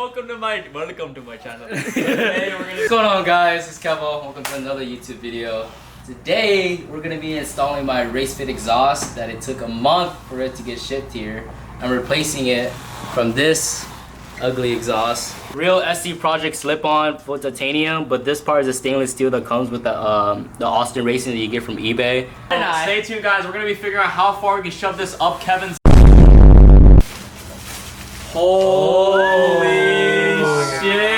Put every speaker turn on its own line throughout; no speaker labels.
welcome to my channel. Today we're gonna...
What's going on, guys? It's Kevo. Welcome to another YouTube video. Today we're gonna be installing my race fit exhaust that it took a month for it to get shipped here. I'm replacing it from this ugly exhaust. Real SC Project slip-on full titanium, but this part is a stainless steel that comes with the Austin Racing that you get from eBay.
Stay tuned, guys. We're gonna be figuring out how far we can shove this up Kevin's. Holy shit!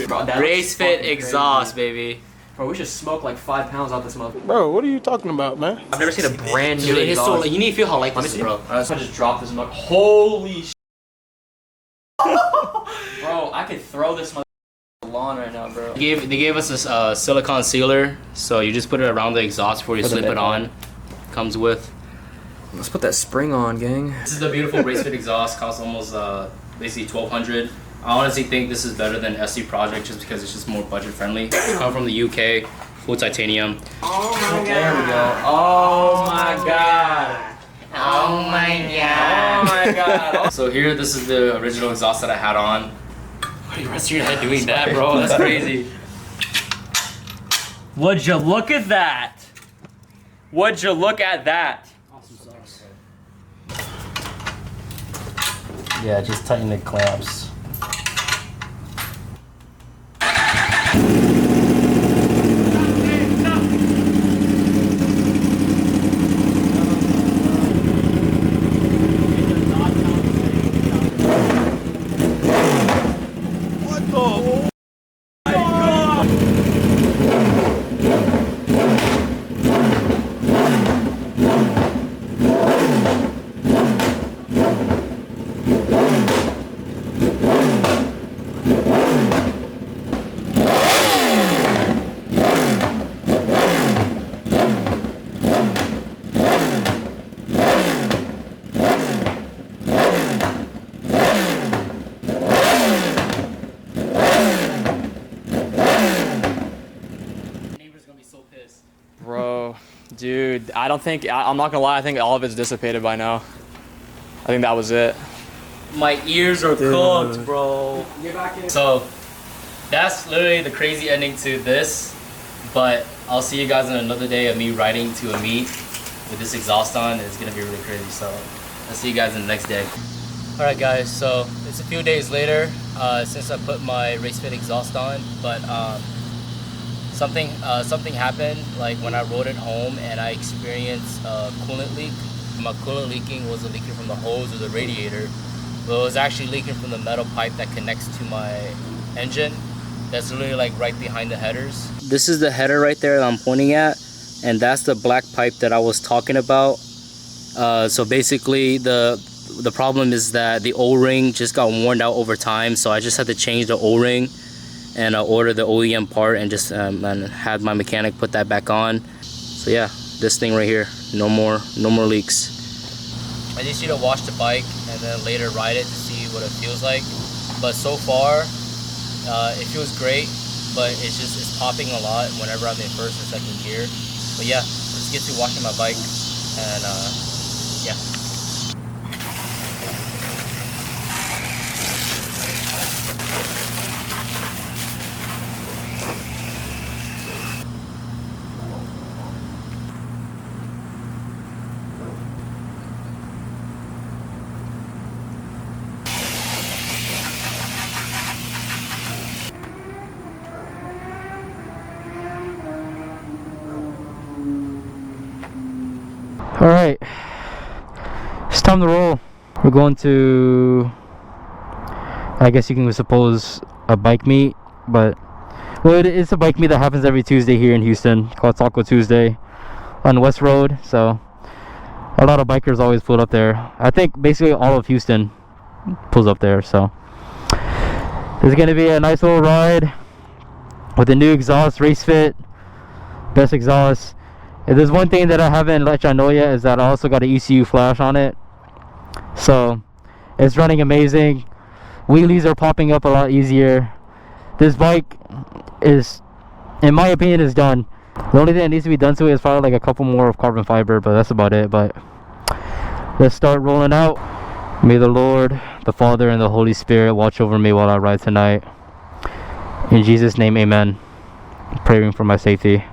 Bro,
Race fit exhaust, baby.
Bro, we should smoke like 5 pounds off this motherfucker.
Bro, what are you talking about, man?
I've never seen a brand new
Dude,
exhaust.
so, you need to feel how light this is, bro.
Alright, so I just dropped this motherfucker. Holy shit! Bro, I could throw this motherfucker on the lawn right now, bro.
They gave us a silicone sealer, so you just put it around the exhaust before you slip it on. Comes with.
Let's put that spring on, gang.
This is the beautiful race fit exhaust. Costs almost basically $1,200. I honestly think this is better than SC Project just because it's just more budget friendly. Come from the UK, full titanium.
Oh my god. There we go. Oh my god.
Oh my god.
Oh my god.
So here, this is the original exhaust that I had on. Why are you resting your head doing that, bro? That's crazy.
Would you look at that? Would you look at that?
Yeah, just tighten the clamps.
Bro, dude, I'm not gonna lie, I think all of it's dissipated by now. I think that was it.
My ears are cooked, bro. So, that's literally the crazy ending to this. But I'll see you guys on another day of me riding to a meet with this exhaust on. It's gonna be really crazy. So, I'll see you guys in the next day. Alright guys, so it's a few days later since I put my race fit exhaust on. But something happened like when I rode it home and I experienced a coolant leak. My coolant leaking wasn't leaking from the hose or the radiator, but it was actually leaking from the metal pipe that connects to my engine. That's literally like right behind the headers. This is the header right there that I'm pointing at, and that's the black pipe that I was talking about. So basically the problem is that the O-ring just got worn out over time, so I just had to change the O-ring and order the OEM part and just and had my mechanic put that back on. So yeah, this thing right here, no more leaks. I just need to wash the bike and then later ride it to see what it feels like. But so far, it feels great, but it's popping a lot whenever I'm in first or second gear. But yeah, let's get to washing my bike and yeah. All right, it's time to roll. We're going to, I guess you can suppose, a bike meet, but well, it's a bike meet that happens every Tuesday here in Houston called Taco Tuesday on West Road. So a lot of bikers always pull up there. I think basically all of Houston pulls up there. So there's gonna be a nice little ride with the new exhaust, race fit, best exhaust. If there's one thing that I haven't let y'all know yet is that I also got an ECU flash on it. So it's running amazing. Wheelies are popping up a lot easier. This bike is, in my opinion, is done. The only thing that needs to be done to it is probably like a couple more of carbon fiber, but that's about it. But let's start rolling out. May the Lord the Father and the Holy Spirit watch over me while I ride tonight. In Jesus' name, amen. Praying for my safety.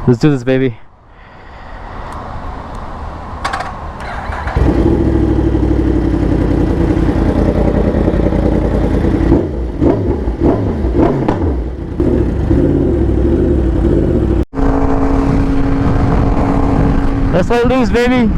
Let's do this, baby. Let's let loose, baby.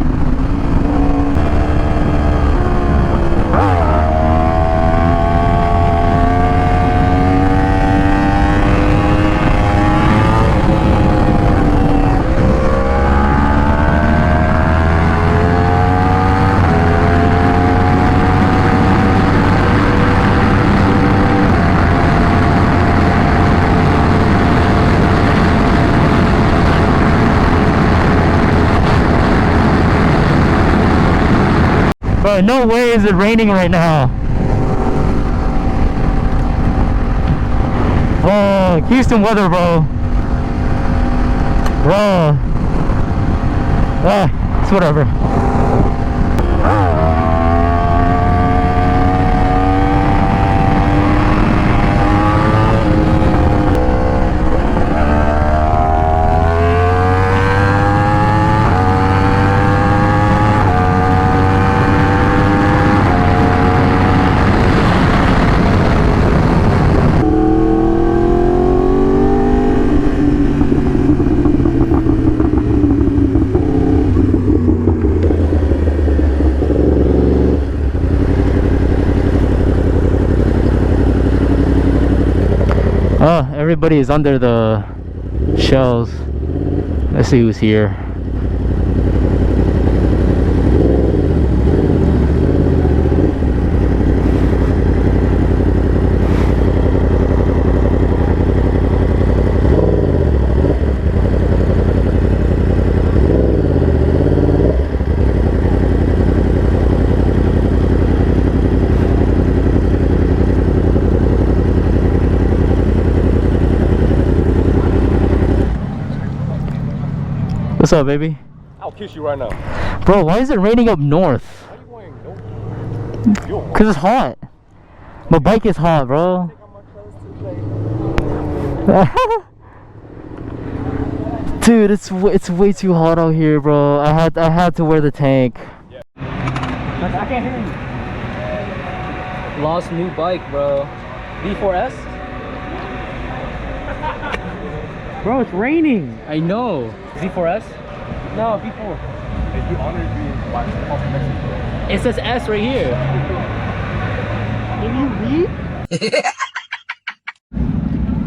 Bro, no way is it raining right now. Oh, Houston weather, bro. Bro. It's whatever. Oh, everybody is under the shells. Let's see who's here. What's up, baby?
I'll kiss you right now.
Bro, why is it raining up north?
Why are you wearing no?
Cause it's hot. My bike is hot, bro. Dude, it's way too hot out here, bro. I had to wear the tank.
Yeah.
I can't hear you. Lost new bike, bro. V4S? Bro, it's raining. I know. Z4S? No, V4.
If you honored me by off Mexico.
It says S right here.
Can you read?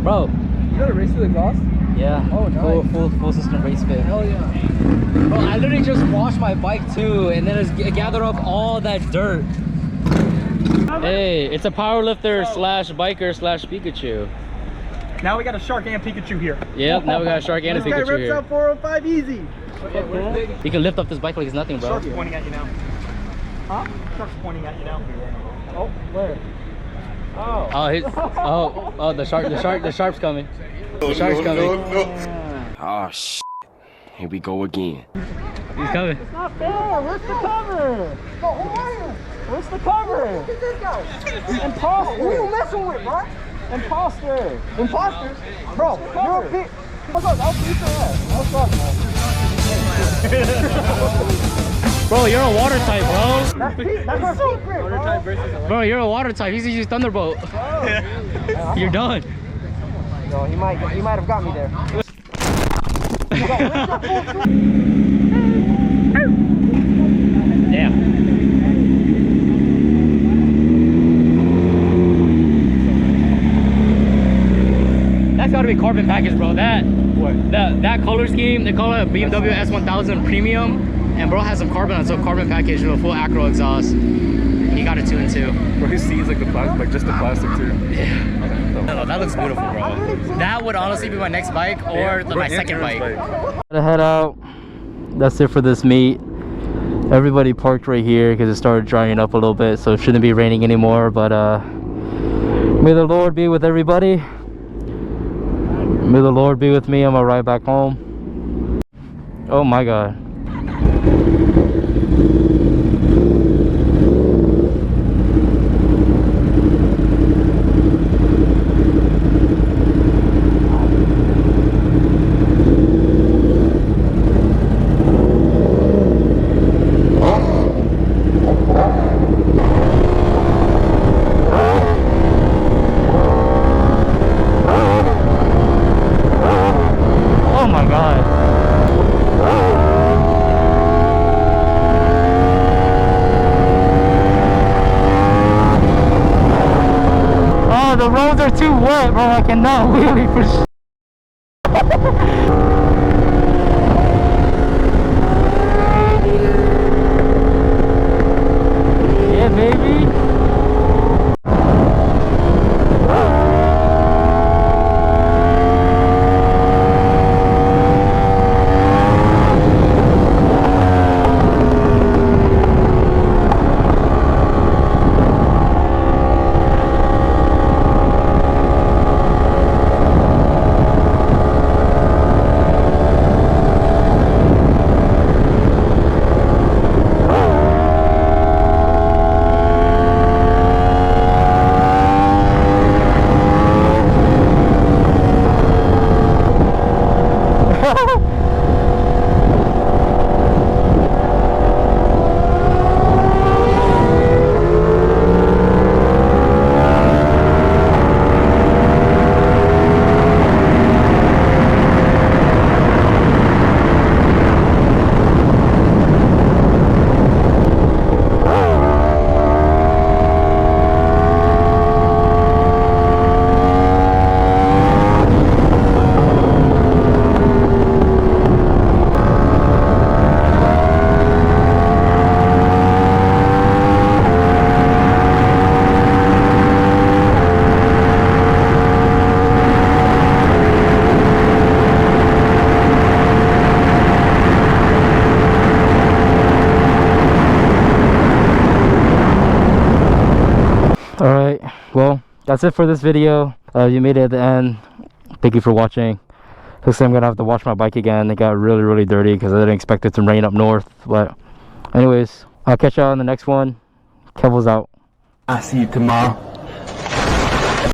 Bro.
You got a race to the exhaust?
Yeah.
Oh, nice.
Full system race fit.
Hell yeah.
Bro, I literally just washed my bike too, and then it gathered up all that dirt. Hey, it's a powerlifter slash biker slash Pikachu.
Now we got a shark and Pikachu here.
Yep, now we got a shark and a
This guy
Pikachu
rips
here.
out 405 easy.
You can lift up this bike like it's nothing, bro.
Shark's pointing at you now. Huh? Shark's pointing at you now. Oh, where? Oh.
Oh, the shark's coming. The shark's coming.
Oh shit. Here we go again.
He's coming.
It's not fair. Where's the cover? Oh, who are you? Where's the cover? Look at this guy. Imposter. Who you messing with, bro? Imposter. Imposters? Bro, you're a bitch. What's up? I'll beat your ass. What's up, man?
Bro, you're a water type, bro.
That's our secret, bro.
Bro, you're a water type. He's used Thunderbolt. You're done.
No, he might have got me there.
Yeah. That's gotta be carbon package, bro. That color scheme, they call it a BMW S1000 Premium, and bro has some carbon on it, so carbon package with a full acro exhaust. He got it 2 and 2.
Bro, his seats like the plastic, like just the plastic too.
Yeah. No, that looks beautiful, bro. That would honestly be my next bike or my second bike.
Gotta head out. That's it for this meet. Everybody parked right here because it started drying up a little bit, so it shouldn't be raining anymore. But may the Lord be with everybody. May the Lord be with me on my ride back home. Oh my God.
wet, bro. I cannot wheelie for shit. Yeah, baby. Alright, well, that's it for this video. You made it at the end. Thank you for watching. Looks like I'm gonna have to wash my bike again. It got really dirty because I didn't expect it to rain up north. But anyways, I'll catch y'all on the next one. Kevil's out.
I see you tomorrow.